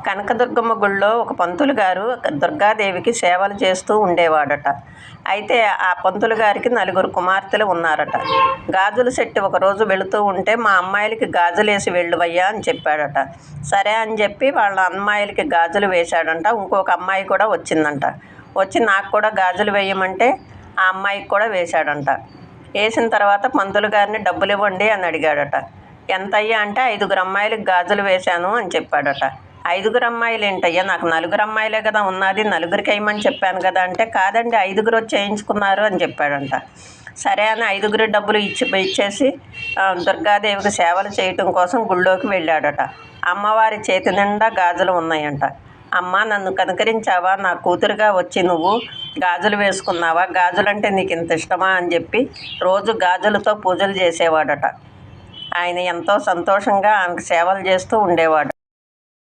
కనకదుర్గమ్మ గుళ్ళో ఒక పంతులు గారు దుర్గాదేవికి సేవలు చేస్తూ ఉండేవాడట. అయితే ఆ పంతులు గారికి 4 కుమార్తెలు ఉన్నారట. గాజుల సెట్టు ఒకరోజు వెళుతూ ఉంటే, మా అమ్మాయిలకి గాజులేసి వెళ్ళువయ్యా అని చెప్పాడట. సరే అని చెప్పి వాళ్ళ అమ్మాయిలకి గాజులు వేశాడంట. ఇంకొక అమ్మాయి కూడా వచ్చిందంట. వచ్చి నాకు కూడా గాజులు వేయమంటే ఆ అమ్మాయికి కూడా వేశాడంట. వేసిన తర్వాత పంతులు గారిని డబ్బులు ఇవ్వండి అని అడిగాడట. ఎంతయ్యా అంటే 5 అమ్మాయిలకి గాజులు వేశాను అని చెప్పాడట. 5 అమ్మాయిలు ఏంటయ్యా, నాకు 4 అమ్మాయిలే కదా ఉన్నది, 4కి వేయమని చెప్పాను కదా అంటే, కాదండి 5 వచ్చి చేయించుకున్నారు అని చెప్పాడంట. సరే అని 5 డబ్బులు ఇచ్చేసి దుర్గాదేవికి సేవలు చేయటం కోసం గుళ్ళోకి వెళ్ళాడట. అమ్మవారి చేతి నిండా గాజులు ఉన్నాయంట. అమ్మ, నన్ను కనుకరించావా, నా కూతురుగా వచ్చి నువ్వు గాజులు వేసుకున్నావా, గాజులంటే నీకు ఇంత ఇష్టమా అని చెప్పి రోజు గాజులతో పూజలు చేసేవాడట. ఆయన ఎంతో సంతోషంగా ఆమెకు సేవలు చేస్తూ ఉండేవాడు.